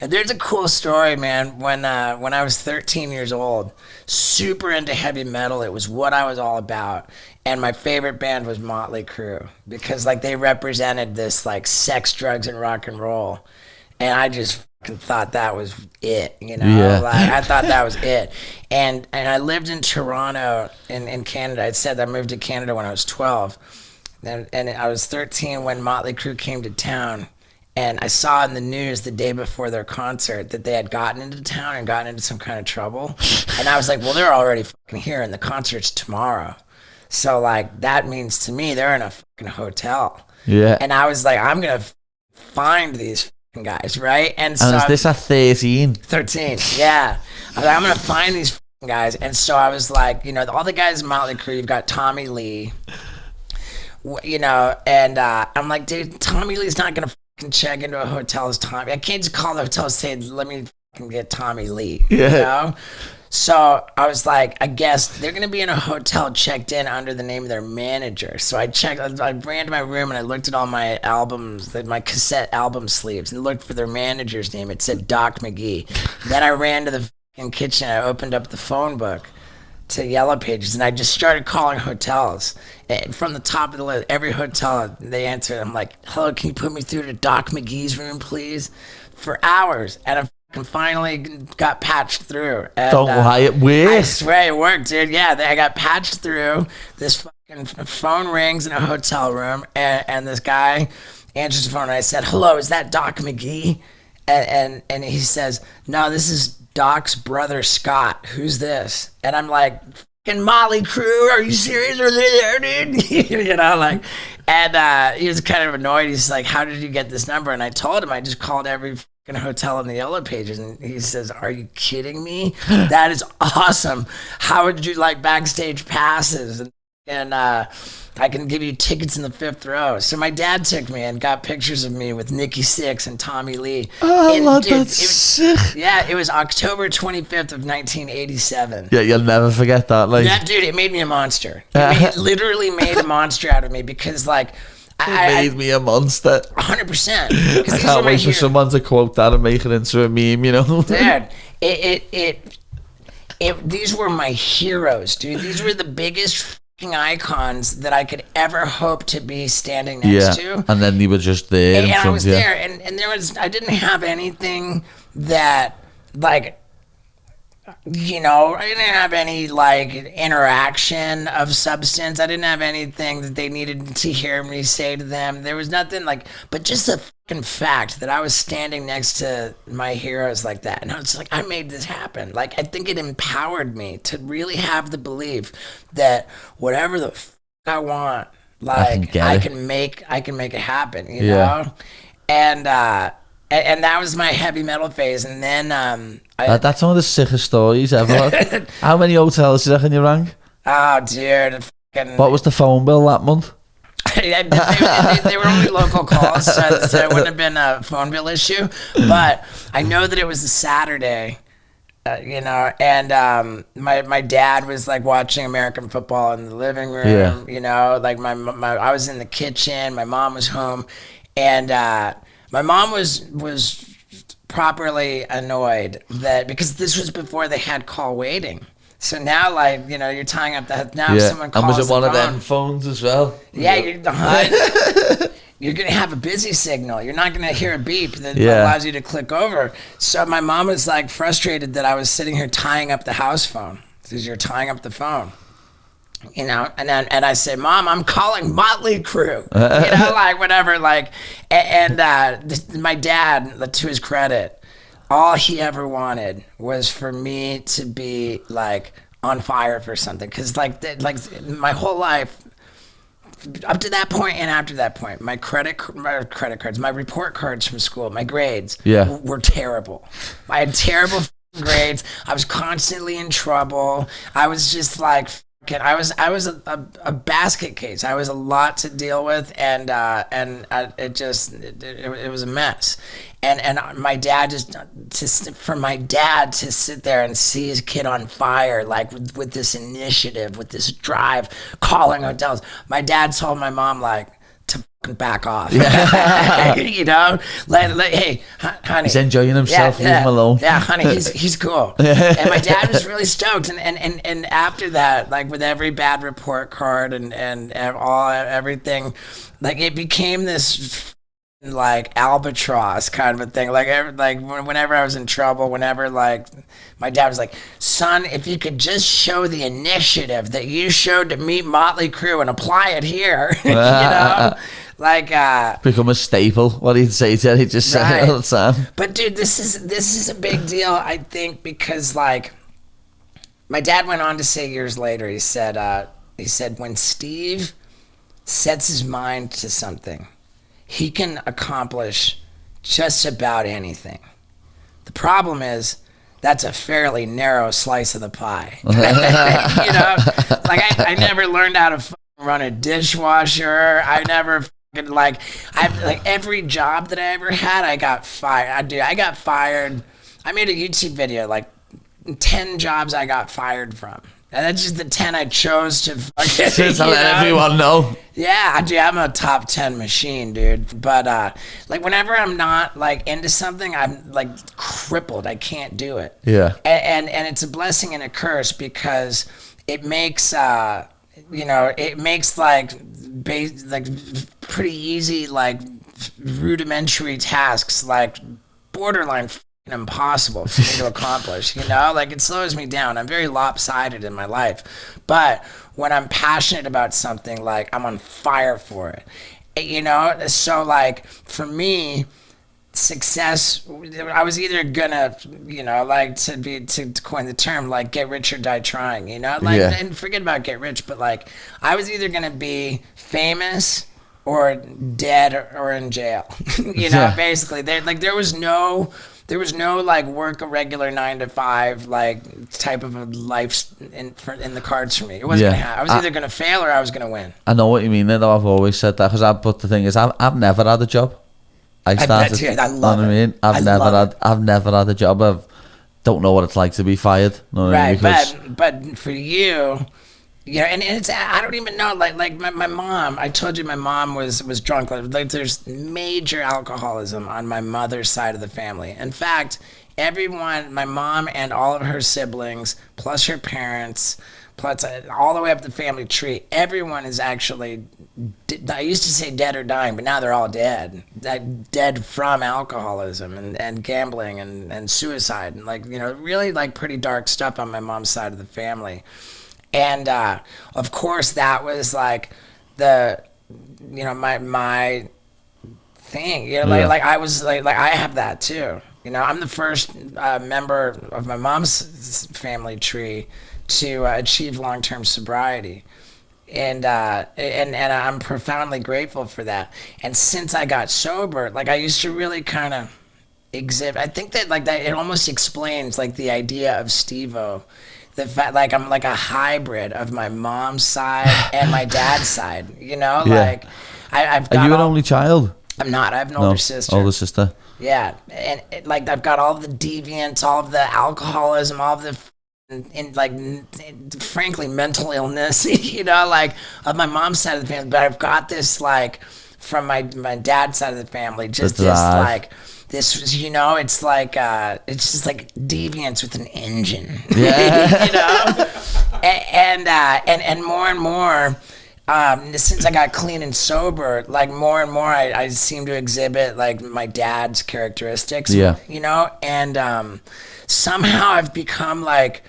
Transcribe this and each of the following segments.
And there's a cool story, man. When I was 13 years old, super into heavy metal. It was what I was all about. And my favorite band was Motley Crüe because like they represented this like sex, drugs, and rock and roll. And I just fucking thought that was it, you know. Yeah. Like I thought that was it. And I lived in Toronto in Canada. I said I moved to Canada when I was 12. And I was 13 when Motley Crue came to town. And I saw in the news the day before their concert that they had gotten into town and gotten into some kind of trouble. And I was like, well, they're already fucking here and the concert's tomorrow. So, like, that means to me they're in a fucking hotel. Yeah. And I was like, I'm going to find these fucking guys, right? And so And is this at 13? 13, yeah. I was like, I'm going to find these fucking guys. And so I was like, you know, all the guys in Motley Crue, you've got Tommy Lee, you know, and I'm like, dude, Tommy Lee's not going to fucking check into a hotel as Tommy. I can't just call the hotel and say, let me fucking get Tommy Lee, you know? So I was like, I guess they're going to be in a hotel checked in under the name of their manager. So I checked, I ran to my room and I looked at all my albums, my cassette album sleeves, and looked for their manager's name. It said Doc McGee. Then I ran to the fucking kitchen. I opened up the phone book to Yellow Pages and I just started calling hotels. And from the top of the list, every hotel, they answered. I'm like, hello, can you put me through to Doc McGee's room, please? For hours. And I finally got patched through. And, Don't lie, it I worked. swear it worked, dude. Yeah, I got patched through. This fucking phone rings in a hotel room, and this guy answers the phone, and I said, hello, is that Doc McGee? And he says, no, this is Doc's brother, Scott. Who's this? And I'm like, fucking Motley Crüe, are you serious? Are they there, dude? You know, like, and he was kind of annoyed. He's like, how did you get this number? And I told him I just called every hotel in the Yellow Pages, and he says, are you kidding me? That is awesome. How would you like backstage passes? And I can give you tickets in the 5th row. So my dad took me and got pictures of me with Nikki Sixx and Tommy Lee. Oh, And, lad, dude, that's sick. yeah, it was October 25th of 1987. Yeah, you'll never forget that. Like, That dude, it made me a monster. It literally made a monster out of me because, like, it made me a monster. 100%. I can't wait for someone to quote that and make it into a meme, you know? Dude, these were my heroes, dude. These were the biggest fucking icons that I could ever hope to be standing next to. And then you were just there. And I was there, and I didn't have anything that, like, you know, I didn't have any like interaction of substance. I didn't have anything that they needed to hear me say to them. There was nothing like, but just the fucking fact that I was standing next to my heroes like that. And I was like, I made this happen. Like, I think it empowered me to really have the belief that whatever the fuck I want, like I can make it happen, you know? And that was my heavy metal phase. And then, that's one of the sickest stories ever. How many hotels did you reckon you rang? Oh, dude. What was the phone bill that month? they were only local calls, so it wouldn't have been a phone bill issue. But I know that it was a Saturday, you know, and my dad was like watching American football in the living room, you know, like my I was in the kitchen, my mom was home, and my mom was properly annoyed that because this was before they had call waiting. So now, like, you know, you're tying up that. Now if someone calls, and was it one the of phone, them phones as well? Yeah, you're gonna have a busy signal. You're not gonna hear a beep that allows you to click over. So my mom was like frustrated that I was sitting here tying up the house phone because you're tying up the phone. You know, and I say, Mom, I'm calling Motley Crüe. You know, like whatever, like, and my dad, to his credit, all he ever wanted was for me to be like on fire for something, because like my whole life, up to that point and after that point, my credit cards, my report cards from school, my grades were terrible. I had terrible grades. I was constantly in trouble. I was just like. I was a basket case. I was a lot to deal with, and it was a mess. And my dad for my dad to sit there and see his kid on fire, like with this initiative, with this drive, calling hotels. My dad told my mom like to back off. You know, like, hey, honey. He's enjoying himself. Leave him alone. Yeah, honey, he's cool. And my dad was really stoked. And after that, like with every bad report card and everything, like it became this like albatross kind of a thing. Like whenever I was in trouble, whenever like my dad was like, son, if you could just show the initiative that you showed to meet Motley Crüe and apply it here, you know, like become a staple. What he'd say to he just say it all the time. But dude, this is a big deal, I think, because like my dad went on to say years later, he said when Steve sets his mind to something, he can accomplish just about anything. The problem is that's a fairly narrow slice of the pie. You know, like I never learned how to run a dishwasher. I never like every job that I ever had, I got fired. I got fired. I made a YouTube video like 10 jobs I got fired from. And that's just the 10 I chose to fucking, let everyone know. Yeah, dude, I'm a top 10 machine, dude. But like whenever I'm not like into something, I'm like crippled. I can't do it. Yeah. And it's a blessing and a curse because it makes it makes like pretty easy like rudimentary tasks like borderline impossible for me to accomplish, you know, like it slows me down. I'm very lopsided in my life, but when I'm passionate about something, like I'm on fire for it, you know. So like for me, success, I was either gonna, you know, like to coin the term, like get rich or die trying, you know, like and forget about get rich, but like I was either gonna be famous or dead or in jail, you know. Basically there was no like work a regular 9 to 5 like type of a life in the cards for me. It wasn't gonna happen. I was either gonna fail or I was gonna win. I know what you mean though. I've always said that but the thing is I've never had a job. I love it. I've never had a job. I don't know what it's like to be fired. Right, but for you, you know, and it's, I don't even know, like my mom, I told you my mom was drunk. Like there's major alcoholism on my mother's side of the family. In fact, everyone, my mom and all of her siblings, plus her parents, plus all the way up the family tree, everyone is actually, I used to say dead or dying, but now they're all dead. Dead from alcoholism and gambling and suicide. And like, you know, really like pretty dark stuff on my mom's side of the family. And of course that was like the, you know, my thing, you know, like I was like I have that too, you know. I'm the first member of my mom's family tree to achieve long-term sobriety, and I'm profoundly grateful for that. And since I got sober, like I used to really kind of exhibit, I think that like that it almost explains like the idea of Steve-O. The fact, like I'm like a hybrid of my mom's side and my dad's side, you know. Like I've got. Are you an only child? I'm not. I have an older sister. Older sister. Yeah, and like I've got all of the deviance, all of the alcoholism, all of the frankly mental illness, you know, like of my mom's side of the family. But I've got this like from my dad's side of the family, just this like. This, you know, it's like it's just like deviance with an engine, you know, and more since I got clean and sober, like more and more I seem to exhibit like my dad's characteristics, you know, and somehow I've become like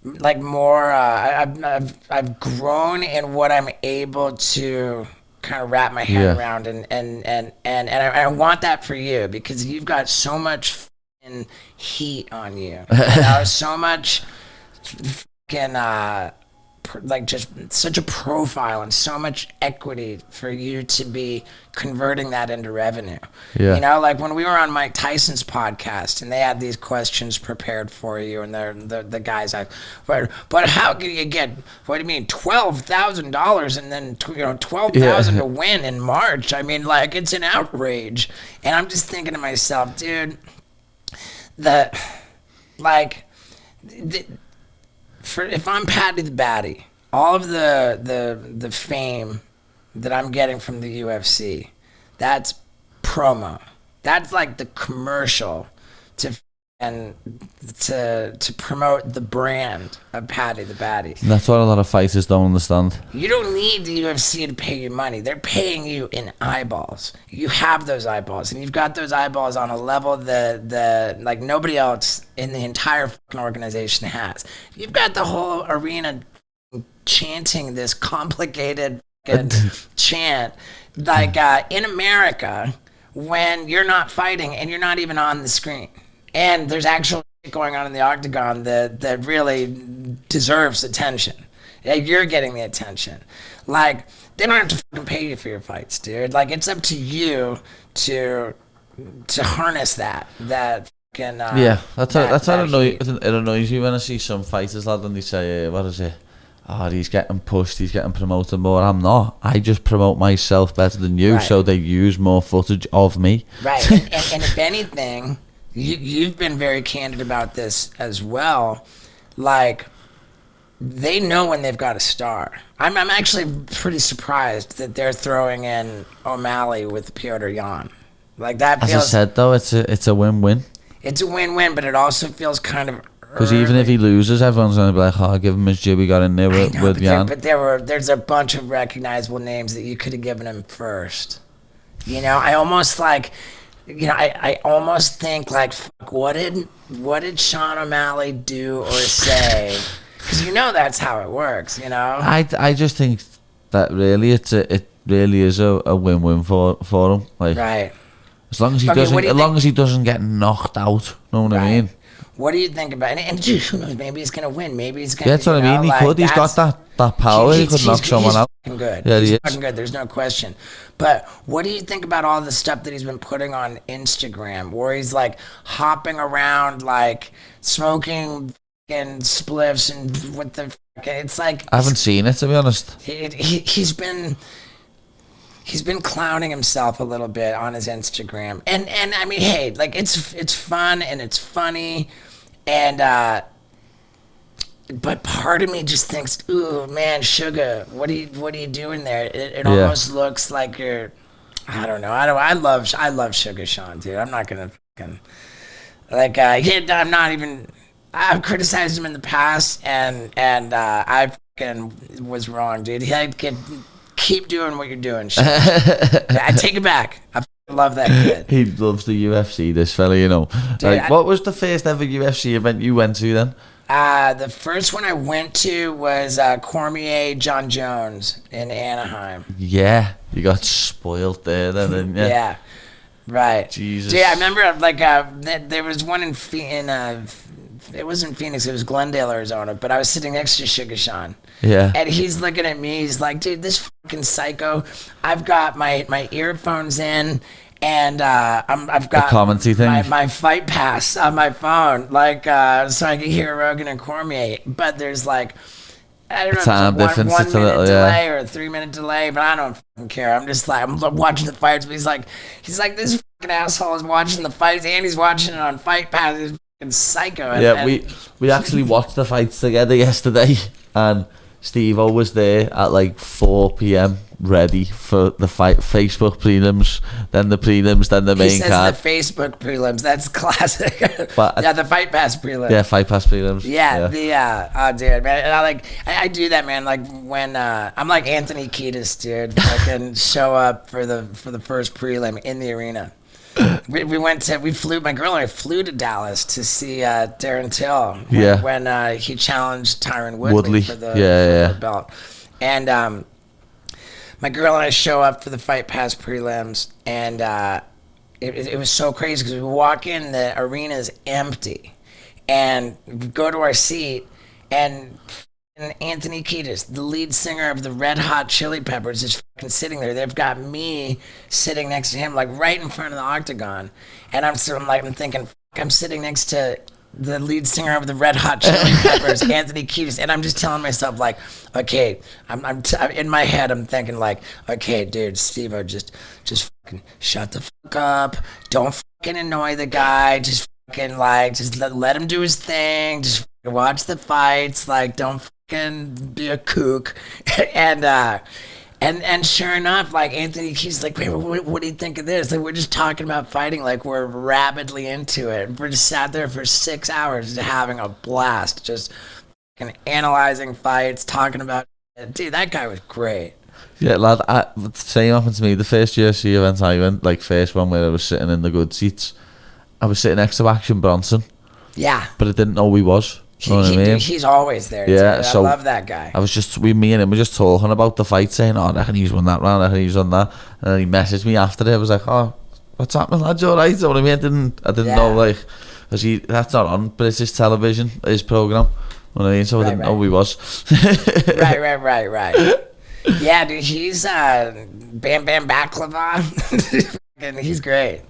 more I've grown in what I'm able to kind of wrap my head around, and I want that for you because you've got so much heat on you, you know, so much like just such a profile and so much equity for you to be converting that into revenue. You know, like when we were on Mike Tyson's podcast and they had these questions prepared for you, and they're the guys but how can you get, what do you mean, $12,000 and then $12,000 to win in March? I mean, like, it's an outrage. And I'm just thinking to myself, dude, if I'm Paddy the Baddy, all of the fame that I'm getting from the UFC, that's promo. That's like the commercial to promote the brand of Paddy the Baddy. That's what a lot of fighters don't understand. You don't need the UFC to pay you money. They're paying you in eyeballs. You have those eyeballs, and you've got those eyeballs on a level that like nobody else in the entire fucking organization has. You've got the whole arena chanting this complicated chant, like in America, when you're not fighting and you're not even on the screen. And there's actual shit going on in the octagon that really deserves attention. Yeah, you're getting the attention. Like, they don't have to fucking pay you for your fights, dude. Like, it's up to you to harness that fucking yeah, that's how it annoys you when I see some fighters, lad, and they say, what is it? Oh, he's getting pushed, he's getting promoted more. I'm not. I just promote myself better than you, so they use more footage of me. Right, and if anything... You've been very candid about this as well. Like, they know when they've got a star. I'm actually pretty surprised that they're throwing in O'Malley with Petr Yan. Like, that feels... As I said, though, it's a win-win. It's a win-win, but it also feels kind of... Because even if he loses, everyone's going to be like, oh, give him his due. We got in there with Yan. But there's a bunch of recognizable names that you could have given him first. You know, I almost like... You know, I almost think like, fuck, what did Sean O'Malley do or say? Because you know that's how it works. You know. I just think that really it really is a win-win for him. Like, right. As long as he doesn't get knocked out. Know what I mean? What do you think about it? And dude, who knows? Maybe he's gonna win. Maybe he's gonna. Yeah, that's what I mean. He could. He's got that power. He could knock someone out. He's good. Yeah, he's fucking good. There's no question. But what do you think about all the stuff that he's been putting on Instagram, where he's like hopping around, like smoking and spliffs and what the? It's like I haven't seen it, to be honest. He's been clowning himself a little bit on his Instagram, and I mean, hey, like it's fun and it's funny, and but part of me just thinks, ooh, man, Sugar, what are you doing there? It almost looks like you're, I don't know. I love Sugar Sean, dude. I'm not gonna fucking like I'm not even. I've criticized him in the past, and I fucking was wrong, dude. He could keep doing what you're doing. I take it back. I love that kid. He loves the UFC, this fella, you know. Dude, like, what was the first ever UFC event you went to then? The first one I went to was Cormier John Jones in Anaheim. Yeah, you got spoiled there then, didn't you? Yeah, right. Jesus. Dude, I remember like there was one in it wasn't Phoenix, it was Glendale, Arizona, but I was sitting next to Sugar Sean. Yeah. And he's looking at me, he's like, dude, this fucking psycho, I've got my earphones in, and I've got commentary thing. My fight pass on my phone, like so I can hear Rogan and Cormier. But there's like, I don't know, time difference, one it's a minute little, delay or a 3 minute delay, but I don't fucking care. I'm just like, I'm watching the fights, but he's like this fucking asshole is watching the fights and he's watching it on Fight Pass. He's fucking psycho. And we actually watched the fights together yesterday, and Steve-O was there at like 4 p.m. ready for the fight. Facebook prelims, then the prelims, then the main card. The Facebook prelims, that's classic. But yeah, the Fight Pass prelims. Yeah, Fight Pass prelims. Yeah. Oh, dude, man, I do that, man. Like when I'm like Anthony Kiedis, dude. I can show up for the first prelim in the arena. My girl and I flew to Dallas to see Darren Till when he challenged Tyron Woodley for the belt. And my girl and I show up for the Fight Pass prelims, and it was so crazy because we walk in, the arena's empty, and we go to our seat, and Anthony Kiedis, the lead singer of the Red Hot Chili Peppers, is fucking sitting there. They've got me sitting next to him, like right in front of the octagon, and I'm thinking, I'm sitting next to the lead singer of the Red Hot Chili Peppers, Anthony Kiedis, and I'm just telling myself, like, okay, I'm in my head, I'm thinking, like, okay, dude, Steve-O, just fucking shut the fuck up, don't fucking annoy the guy, just fucking, like, just let him do his thing, just watch the fights, like, don't fucking be a kook. And And sure enough, like Anthony Kiedis, like, wait, what do you think of this? Like, we're just talking about fighting, like we're rapidly into it. We're just sat there for 6 hours, having a blast, just analyzing fights, talking about it. Dude, that guy was great. Yeah, lad. The same happened to me. The first UFC event I went, like first one where I was sitting in the good seats, I was sitting next to Action Bronson. Yeah, but I didn't know he was. You know what I mean? He's always there. Yeah, dude. so I love that guy. I was just, me and him were just talking about the fight, saying, "Oh, I reckon he's won that round. I reckon he's won that." And then he messaged me after it. I was like, "Oh, what's happening, lads? You alright?" You know what I mean? I didn't know, like, because that's not on British television, his program. You know what I mean? So I didn't know who he was. Right. Yeah, dude, he's Bam Bam Baklava. And he's great.